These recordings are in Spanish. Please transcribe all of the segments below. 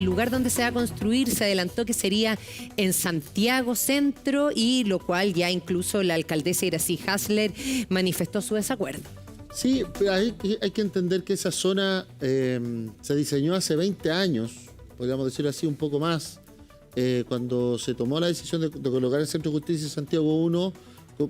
El lugar donde se va a construir se adelantó que sería en Santiago Centro, y lo cual ya incluso la alcaldesa Iracy Hasler manifestó su desacuerdo. Sí, pero hay que entender que esa zona se diseñó hace 20 años, podríamos decirlo así, un poco más, cuando se tomó la decisión de colocar el Centro de Justicia de Santiago 1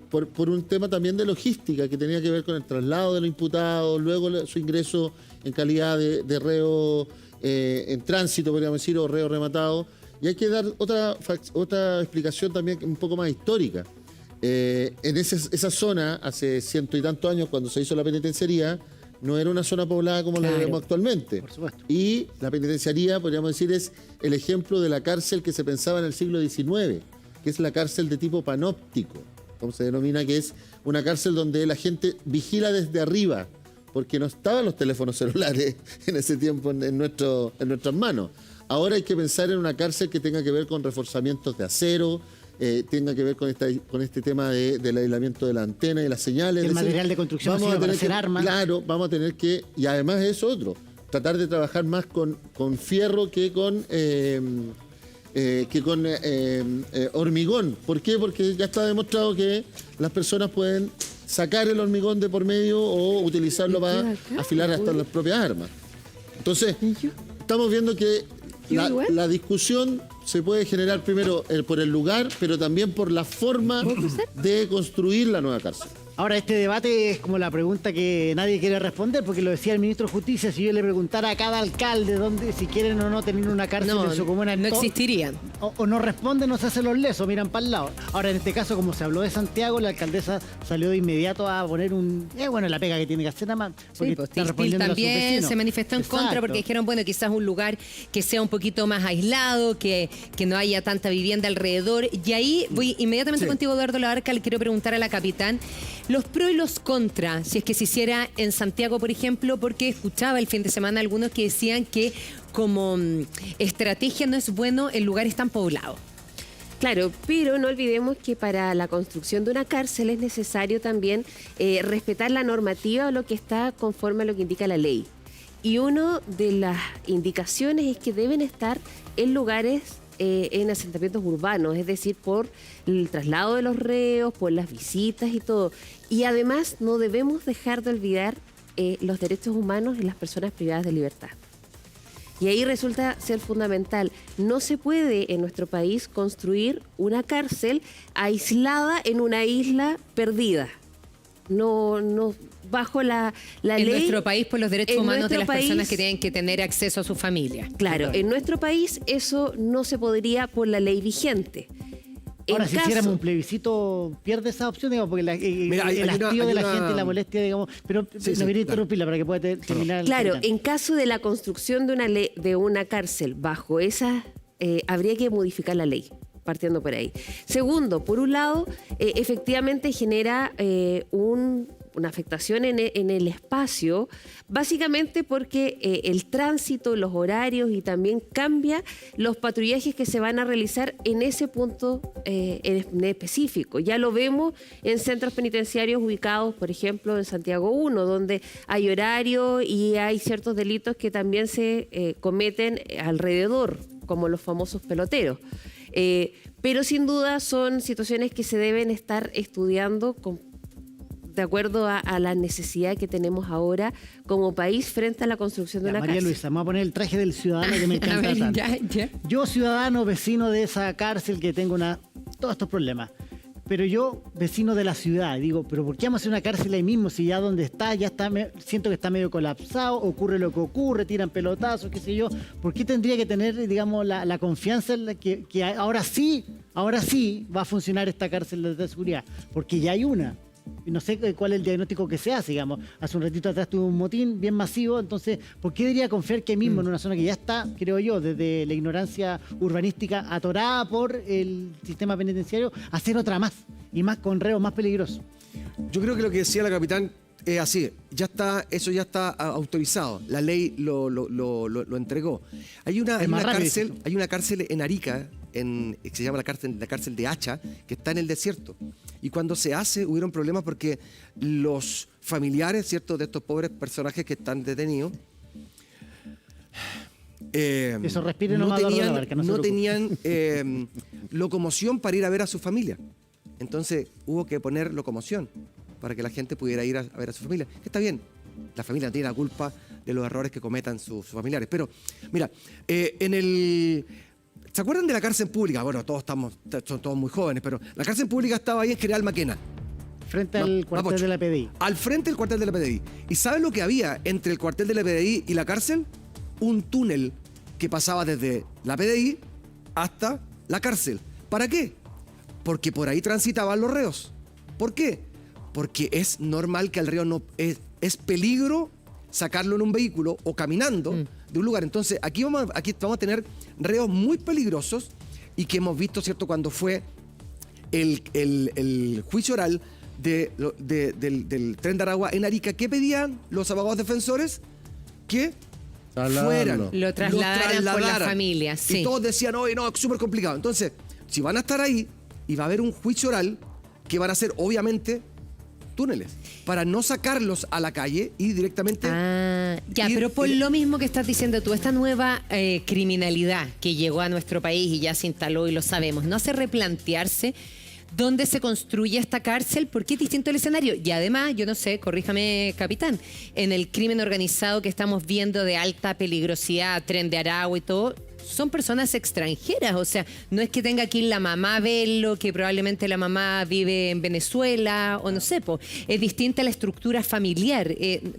por un tema también de logística que tenía que ver con el traslado de los imputados, luego su ingreso en calidad de reo en tránsito, podríamos decir, o reo rematado. Y hay que dar otra explicación también un poco más histórica. En esa zona, hace ciento y tantos años, cuando se hizo la penitenciaría, no era una zona poblada como la vemos actualmente. Por supuesto. Y la penitenciaría, podríamos decir, es el ejemplo de la cárcel que se pensaba en el siglo XIX, que es la cárcel de tipo panóptico, como se denomina, que es una cárcel donde la gente vigila desde arriba, porque no estaban los teléfonos celulares en ese tiempo en nuestras manos. Ahora hay que pensar en una cárcel que tenga que ver con reforzamientos de acero, tenga que ver con este tema del aislamiento de la antena y las señales. El material de construcción sirve para hacer armas. Claro, vamos a tener que, y además es otro, tratar de trabajar más con fierro que con hormigón. ¿Por qué? Porque ya está demostrado que las personas pueden sacar el hormigón de por medio o utilizarlo para afilar hasta las propias armas. Entonces, estamos viendo que la discusión se puede generar primero por el lugar, pero también por la forma de construir la nueva cárcel. Ahora, este debate es como la pregunta que nadie quiere responder, porque lo decía el ministro de Justicia: si yo le preguntara a cada alcalde si quieren o no tener una cárcel en su comuna, no existirían. O no responden, no se hacen los lesos, miran para el lado. Ahora, en este caso, como se habló de Santiago, la alcaldesa salió de inmediato a poner la pega que tiene que hacer nada más. Sí, pues Tilpil también se manifestó en contra, porque dijeron, bueno, quizás un lugar que sea un poquito más aislado, que no haya tanta vivienda alrededor. Y ahí voy inmediatamente contigo, Eduardo Labarca. Le quiero preguntar a la capitán los pros y los contras, si es que se hiciera en Santiago, por ejemplo, porque escuchaba el fin de semana algunos que decían que como estrategia no es bueno en lugares tan poblados. Claro, pero no olvidemos que para la construcción de una cárcel es necesario también respetar la normativa o lo que está conforme a lo que indica la ley. Y una de las indicaciones es que deben estar en lugares en asentamientos urbanos, es decir, por el traslado de los reos, por las visitas y todo. Y además no debemos dejar de olvidar los derechos humanos de las personas privadas de libertad. Y ahí resulta ser fundamental. No se puede en nuestro país construir una cárcel aislada en una isla perdida. No bajo la ley. En nuestro país, por los derechos humanos de las personas que tienen que tener acceso a su familia. Claro, en nuestro país eso no se podría por la ley vigente. Ahora, si hiciéramos un plebiscito, pierde esa opción, digamos, porque el hastío de la gente, la molestia, digamos. Pero no quería interrumpirla para que pueda terminar. Claro, en caso de la construcción de una cárcel bajo esa, habría que modificar la ley, partiendo por ahí. Segundo, por un lado, efectivamente genera una afectación en el espacio, básicamente porque el tránsito, los horarios y también cambia los patrullajes que se van a realizar en ese punto en específico. Ya lo vemos en centros penitenciarios ubicados, por ejemplo, en Santiago 1, donde hay horario y hay ciertos delitos que también se cometen alrededor, como los famosos peloteros. Pero sin duda son situaciones que se deben estar estudiando de acuerdo a la necesidad que tenemos ahora como país frente a la construcción de una María cárcel. Luisa, vamos a poner el traje del ciudadano que me encanta tanto. Yo, ciudadano, vecino de esa cárcel que tengo todos estos problemas. Pero yo, vecino de la ciudad, digo, ¿pero por qué vamos a hacer una cárcel ahí mismo si ya donde está, siento que está medio colapsado, ocurre lo que ocurre, tiran pelotazos, qué sé yo? ¿Por qué tendría que tener, digamos, la confianza en que ahora sí va a funcionar esta cárcel de seguridad? Porque ya hay una. Y no sé cuál es el diagnóstico que se hace, digamos. Hace un ratito atrás tuve un motín bien masivo, entonces, ¿por qué debería confiar que mismo en una zona que ya está, creo yo, desde la ignorancia urbanística atorada por el sistema penitenciario, hacer otra más, y más con reos más peligrosos? Yo creo que lo que decía la capitán es así, eso ya está autorizado, la ley lo entregó. Hay una cárcel en Arica, que se llama la cárcel de Hacha, que está en el desierto. Y cuando se hace, hubieron problemas porque los familiares, ¿cierto?, de estos pobres personajes que están detenidos, Eso respire no nomás, tenían, Eduardo Labarca, no se no preocupe. tenían locomoción para ir a ver a su familia. Entonces hubo que poner locomoción para que la gente pudiera ir a ver a su familia. Está bien, la familia no tiene la culpa de los errores que cometan sus familiares. Pero, mira, ¿se acuerdan de la cárcel pública? Bueno, son todos muy jóvenes, pero la cárcel pública estaba ahí en General Maquena. Frente al cuartel Mapocho. de la PDI. Al frente del cuartel de la PDI. ¿Y saben lo que había entre el cuartel de la PDI y la cárcel? Un túnel que pasaba desde la PDI hasta la cárcel. ¿Para qué? Porque por ahí transitaban los reos. ¿Por qué? Porque es normal que al reo no es peligro sacarlo en un vehículo o caminando de un lugar. Entonces, aquí vamos a tener reos muy peligrosos y que hemos visto, ¿cierto?, cuando fue el juicio oral del Tren de Aragua en Arica. ¿Qué pedían los abogados defensores? Que fueran. Lo trasladaran por la familia, sí. Y todos decían, oye, no, es súper complicado. Entonces, si van a estar ahí y va a haber un juicio oral, que van a ser, obviamente, túneles, para no sacarlos a la calle y directamente... Pero por lo mismo que estás diciendo tú, esta nueva criminalidad que llegó a nuestro país y ya se instaló y lo sabemos, ¿no hace replantearse dónde se construye esta cárcel? Porque es distinto el escenario. Y además, yo no sé, corríjame, capitán, en el crimen organizado que estamos viendo de alta peligrosidad, Tren de Aragua y todo, son personas extranjeras. O sea, no es que tenga que ir la mamá a verlo, que probablemente la mamá vive en Venezuela, o no sé, es distinta la estructura familiar.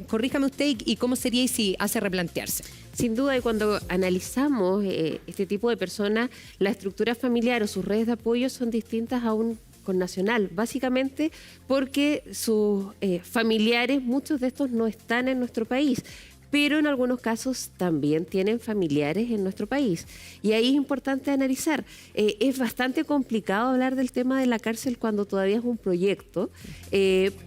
Corríjame usted, ¿y cómo sería y si hace replantearse? Sin duda, y cuando analizamos este tipo de personas, la estructura familiar o sus redes de apoyo son distintas a un connacional, básicamente porque sus familiares, muchos de estos no están en nuestro país, pero en algunos casos también tienen familiares en nuestro país. Y ahí es importante analizar. Es bastante complicado hablar del tema de la cárcel cuando todavía es un proyecto,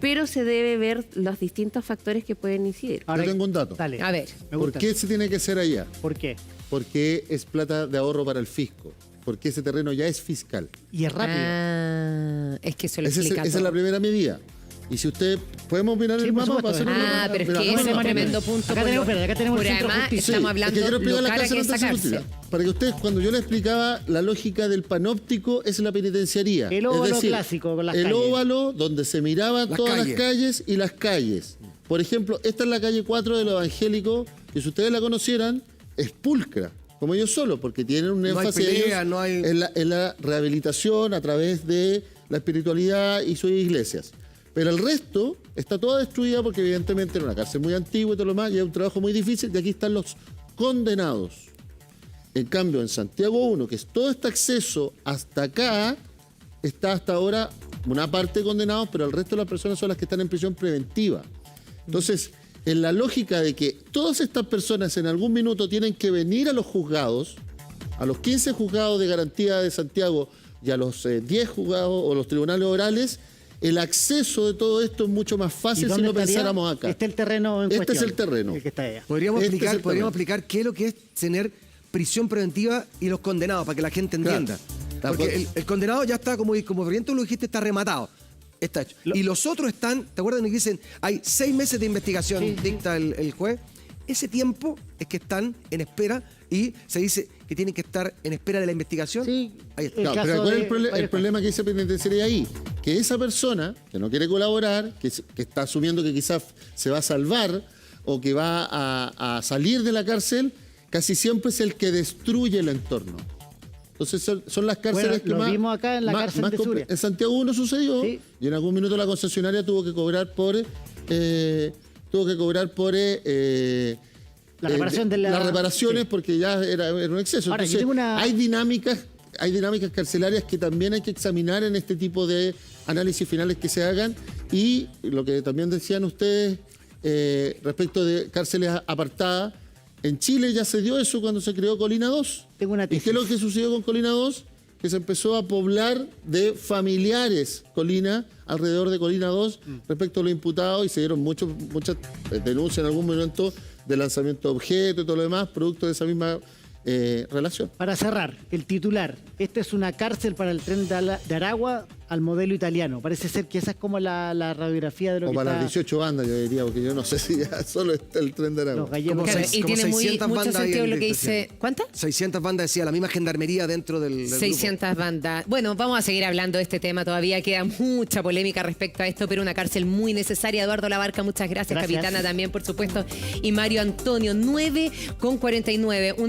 pero se debe ver los distintos factores que pueden incidir. Ahora, yo tengo un dato. Dale. A ver. ¿Por qué se tiene que hacer allá? ¿Por qué? Porque es plata de ahorro para el fisco. Porque ese terreno ya es fiscal. Y es rápido. Es que eso lo Esa explica es la primera medida. Y si usted... ¿Podemos mirar Sí, el por mapa? supuesto. Para hacer Ah, una- pero es Mira, que acá ese es no- un tremendo punto. Acá tenemos el Porque centro de además justicia. estamos hablando es que quiero explicar lo la cara cárcel que es esa antes de cárcel. justicia. Para que ustedes, cuando yo le explicaba la lógica del panóptico, es la penitenciaría. El óvalo es decir, clásico con las el calles. óvalo donde se miraban Las todas calles. las calles y las calles. Por ejemplo, esta es la calle 4 de los evangélicos, que si ustedes la conocieran, es pulcra, como ellos solos, porque tienen un No hay énfasis pelea, ellos no hay- en la rehabilitación a través de la espiritualidad y sus iglesias. Pero el resto está toda destruida porque evidentemente era una cárcel muy antigua y todo lo demás, y es un trabajo muy difícil, y aquí están los condenados. En cambio, en Santiago 1, que es todo este acceso hasta acá, está hasta ahora una parte de condenados, pero el resto de las personas son las que están en prisión preventiva. Entonces, en la lógica de que todas estas personas en algún minuto tienen que venir a los juzgados, a los 15 juzgados de garantía de Santiago y a los 10 juzgados o los tribunales orales, el acceso de todo esto es mucho más ¿Y fácil si dónde no estaría? pensáramos acá. Este es el terreno en Este cuestión. es el terreno. El que está allá. Podríamos Este es el terreno. explicar qué es lo que es tener prisión preventiva y los condenados, para que la gente Claro. entienda. Claro. Porque el condenado ya está, como bien tú lo dijiste, está rematado. Está hecho. Y los otros están, ¿te acuerdas que dicen, hay 6 meses de investigación, Sí. dicta el juez? Ese tiempo es que están en espera y se dice que tienen que estar en espera de la investigación. Sí. Ahí está. El Claro, caso pero ¿cuál es de el, el varios problema que dice penitenciaría ahí? Que esa persona que no quiere colaborar, que está asumiendo que quizás se va a salvar o que va a salir de la cárcel, casi siempre es el que destruye el entorno. Entonces son las cárceles Bueno, lo vimos acá en la cárcel de Suria. En Santiago 1 sucedió, Sí. y en algún minuto la concesionaria tuvo que cobrar por La reparación de la- las reparaciones, sí. porque ya era un exceso. Ahora, yo Entonces, tengo una- hay dinámicas carcelarias que también hay que examinar en este tipo de análisis finales que se hagan, y lo que también decían ustedes respecto de cárceles apartadas. En Chile ya se dio eso cuando se creó Colina 2. Tengo una ¿Y qué tesis. es lo que sucedió con Colina 2? Que se empezó a poblar de familiares Colina, alrededor de Colina 2, respecto a los imputados, y se dieron muchas denuncias en algún momento de lanzamiento de objetos y todo lo demás, producto de esa misma relación. Para cerrar, el titular. Esta es una cárcel para el tren de Aragua al modelo italiano. Parece ser que esa es como la radiografía de lo o que para está... las 18 bandas, yo diría, porque yo no sé si ya solo está el tren de Aragua. Los gallegos. Claro, y como tiene 600 mucho bandas sentido ahí lo que en dice. ¿Cuántas? 600 bandas, decía, la misma gendarmería dentro del 600 bandas. Bueno, vamos a seguir hablando de este tema. Todavía queda mucha polémica respecto a esto, pero una cárcel muy necesaria. Eduardo Labarca, muchas gracias. Capitana también, por supuesto. Y Mario Antonio, 9:49.